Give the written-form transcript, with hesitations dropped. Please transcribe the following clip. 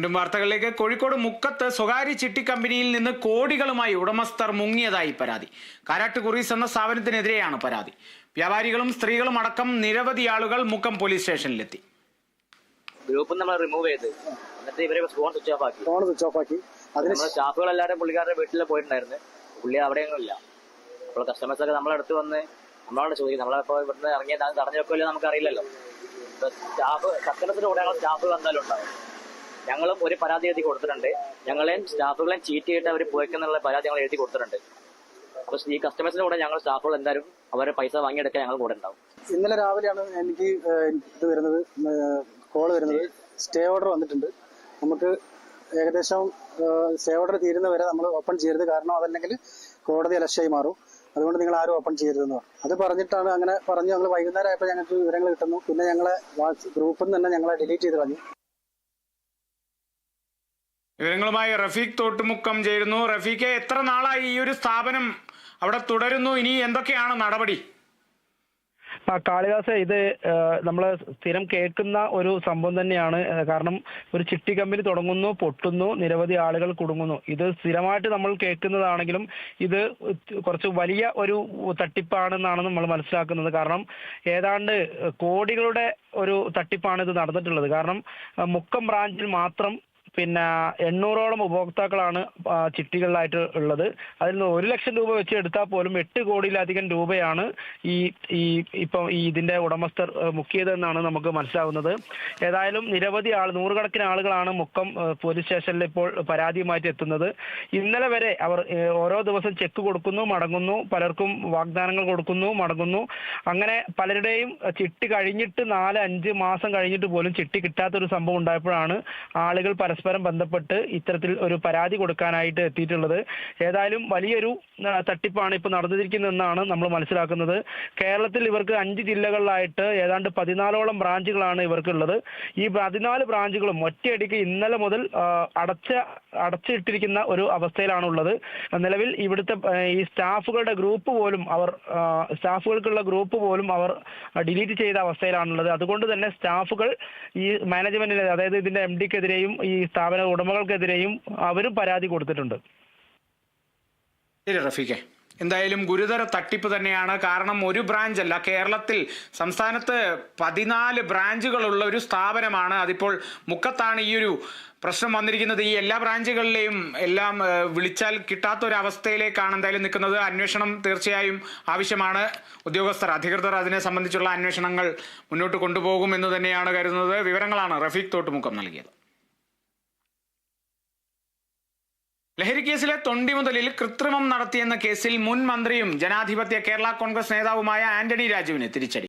വീണ്ടും വാർത്തകളിലേക്ക്. കോഴിക്കോട് മുക്കത്ത് സ്വകാര്യ ചിട്ടി കമ്പനിയിൽ നിന്ന് കോടികളുമായി ഉടമസ്ഥർ മുങ്ങിയതായി പരാതി. കാരാട്ട് കുറീസ് എന്ന സ്ഥാപനത്തിനെതിരെയാണ് പരാതി. വ്യാപാരികളും സ്ത്രീകളും അടക്കം നിരവധി ആളുകൾ മുക്കം പോലീസ് സ്റ്റേഷനിലെത്തി. ഗ്രൂപ്പ് നമ്മൾ റിമൂവ് ചെയ്ത് എന്നിട്ട് ഇവരെ ഫോൺ സ്വിച്ച് ഓഫ് ആക്കി അതിന് സ്റ്റാഫുകളെല്ലാവരും പുള്ളിക്കാരുടെ വീട്ടിൽ പോയിട്ടുണ്ടായിരുന്നു. പുള്ളി അവിടെയൊന്നും ഇല്ല. അപ്പോൾ കസ്റ്റമേഴ്സ് ഒക്കെ നമ്മളടുത്ത് വന്ന് നമ്മളോട് ചോദിക്കും, നമ്മളിപ്പോൾ ഇവിടുന്ന് ഇറങ്ങിയത് തടഞ്ഞു വെക്കുമല്ലോ, നമുക്ക് അറിയില്ലല്ലോ. കസ്റ്റമേഴ്സിന്റെ കൂടെ സ്റ്റാഫുകൾ എന്തായാലും ഉണ്ടാവും. ഞങ്ങളും ഒരു പരാതി എഴുതി കൊടുത്തിട്ടുണ്ട്. ഞങ്ങളെയും സ്റ്റാഫുകളെയും ചീറ്റ് ചെയ്തിട്ട് അവർ പോയിക്കെന്നുള്ള പരാതി ഞങ്ങൾ എഴുതി കൊടുത്തിട്ടുണ്ട്. അപ്പോൾ ഈ കസ്റ്റമേഴ്സിന്റെ കൂടെ ഞങ്ങൾ സ്റ്റാഫുകൾ എന്തായാലും അവരെ പൈസ വാങ്ങിയെടുക്കാൻ ഞങ്ങൾ കൂടെ ഉണ്ടാവും. ഇന്നലെ രാവിലെയാണ് എനിക്ക് ഇത് വരുന്നത്, കോള് വരുന്നത്. സ്റ്റേ ഓർഡർ വന്നിട്ടുണ്ട്. നമുക്ക് ഏകദേശം സ്റ്റേ ഓർഡർ തീരുന്നവരെ നമ്മൾ ഓപ്പൺ ചെയ്യരുത്, കാരണം അതല്ലെങ്കിൽ കോടതി അലക്ഷ്യമായി മാറും. അതുകൊണ്ട് നിങ്ങൾ ആരും ഓപ്പൺ ചെയ്യരുതെന്ന് പറഞ്ഞു. അത് പറഞ്ഞിട്ടാണ് അങ്ങനെ പറഞ്ഞു. ഞങ്ങൾ വൈകുന്നേരം ആയപ്പോൾ ഞങ്ങൾക്ക് വിവരങ്ങൾ കിട്ടുന്നു. പിന്നെ ഞങ്ങളെ ഗ്രൂപ്പിൽ നിന്ന് തന്നെ ഞങ്ങളെ ഡിലീറ്റ് ചെയ്ത് കളഞ്ഞു. വിവരങ്ങളുമായി റഫീഖ് തോട്ടുമുക്കം ചേരുന്നു. റഫീഖെ, എത്ര നാളായി ഈ ഒരു സ്ഥാപനം അവിടെ തുടരുന്നു? ഇനി എന്തൊക്കെയാണ് നടപടി? കാളിദാസ, ഇത് നമ്മൾ സ്ഥിരം കേൾക്കുന്ന ഒരു സംഭവം തന്നെയാണ്. കാരണം ഒരു ചിട്ടി കമ്പനി തുടങ്ങുന്നു, പൊട്ടുന്നു, നിരവധി ആളുകൾ കുടുങ്ങുന്നു. ഇത് സ്ഥിരമായിട്ട് നമ്മൾ കേൾക്കുന്നതാണെങ്കിലും ഇത് കുറച്ച് വലിയ ഒരു തട്ടിപ്പാണെന്നാണ് നമ്മൾ മനസ്സിലാക്കുന്നത്. കാരണം ഏതാണ്ട് കോടികളുടെ ഒരു തട്ടിപ്പാണ് ഇത് നടന്നിട്ടുള്ളത്. കാരണം മുക്കം ബ്രാഞ്ചിൽ മാത്രം 800ഓളം ഉപഭോക്താക്കളാണ് ചിട്ടികളിലായിട്ട് ഉള്ളത്. അതിൽ നിന്ന് 1 ലക്ഷം രൂപ വെച്ച് എടുത്താൽ പോലും 8 കോടിയിലധികം രൂപയാണ് ഇപ്പം ഇതിന്റെ ഉടമസ്ഥർ മുക്കിയതെന്നാണ് നമുക്ക് മനസ്സിലാവുന്നത്. ഏതായാലും നിരവധി നൂറുകണക്കിന് ആളുകളാണ് മുക്കം പോലീസ് സ്റ്റേഷനിൽ ഇപ്പോൾ പരാതിയുമായിട്ട് എത്തുന്നത്. ഇന്നലെ വരെ അവർ ഓരോ ദിവസം ചെക്ക് കൊടുക്കുന്നു, മടങ്ങുന്നു, പലർക്കും വാഗ്ദാനങ്ങൾ കൊടുക്കുന്നു, മടങ്ങുന്നു. അങ്ങനെ പലരുടെയും ചിട്ടി കഴിഞ്ഞിട്ട് 4-5 മാസം കഴിഞ്ഞിട്ട് പോലും ചിട്ടി കിട്ടാത്തൊരു സംഭവം ഉണ്ടായപ്പോഴാണ് ആളുകൾ പരസ്പരം ബന്ധപ്പെട്ട് ഇത്തരത്തിൽ ഒരു പരാതി കൊടുക്കാനായിട്ട് എത്തിയിട്ടുള്ളത്. ഏതായാലും വലിയൊരു തട്ടിപ്പാണ് ഇപ്പോൾ നടന്നിരിക്കുന്നതെന്നാണ് നമ്മൾ മനസ്സിലാക്കുന്നത്. കേരളത്തിൽ ഇവർക്ക് 5 ജില്ലകളിലായിട്ട് ഏതാണ്ട് 14ഓളം ബ്രാഞ്ചുകളാണ് ഇവർക്കുള്ളത്. ഈ 14 ബ്രാഞ്ചുകളും ഒറ്റയടിക്ക് ഇന്നലെ മുതൽ അടച്ചിട്ടിരിക്കുന്ന ഒരു അവസ്ഥയിലാണുള്ളത്. നിലവിൽ ഇവിടുത്തെ ഈ സ്റ്റാഫുകളുടെ ഗ്രൂപ്പ് പോലും സ്റ്റാഫുകൾക്കുള്ള ഗ്രൂപ്പ് പോലും അവർ ഡിലീറ്റ് ചെയ്ത അവസ്ഥയിലാണുള്ളത്. അതുകൊണ്ട് തന്നെ സ്റ്റാഫുകൾ ഈ മാനേജ്മെന്റിന്, അതായത് ഇതിന്റെ MD-ക്കെതിരെയും ഈ സ്ഥാപന ഉടമകൾക്കെതിരെയും അവരും പരാതി കൊടുത്തിട്ടുണ്ട്. ശരി റഫീഖെ, എന്തായാലും ഗുരുതര തട്ടിപ്പ് തന്നെയാണ്. കാരണം ഒരു ബ്രാഞ്ച് അല്ല, കേരളത്തിൽ സംസ്ഥാനത്ത് 14 ബ്രാഞ്ചുകളുള്ള ഒരു സ്ഥാപനമാണ്. അതിപ്പോൾ മുക്കത്താണ് ഈ ഒരു പ്രശ്നം വന്നിരിക്കുന്നത്. ഈ എല്ലാ ബ്രാഞ്ചുകളിലെയും എല്ലാം വിളിച്ചാൽ കിട്ടാത്തൊരവസ്ഥയിലേക്കാണ് എന്തായാലും നിൽക്കുന്നത്. അന്വേഷണം തീർച്ചയായും ആവശ്യമാണ്. അധികൃതർ അതിനെ സംബന്ധിച്ചുള്ള അന്വേഷണങ്ങൾ മുന്നോട്ട് കൊണ്ടുപോകും എന്ന് തന്നെയാണ് കരുതുന്നത്. വിവരങ്ങളാണ് റഫീഖ് തോട്ടുമുക്കം നൽകിയത്. ലഹരി കേസിലെ തൊണ്ടിമുതലിൽ കൃത്രിമം നടത്തിയെന്ന കേസിൽ മുൻ മന്ത്രിയും ജനാധിപത്യ കേരള കോൺഗ്രസ് നേതാവുമായ ആന്റണി രാജുവിന് തിരിച്ചടി.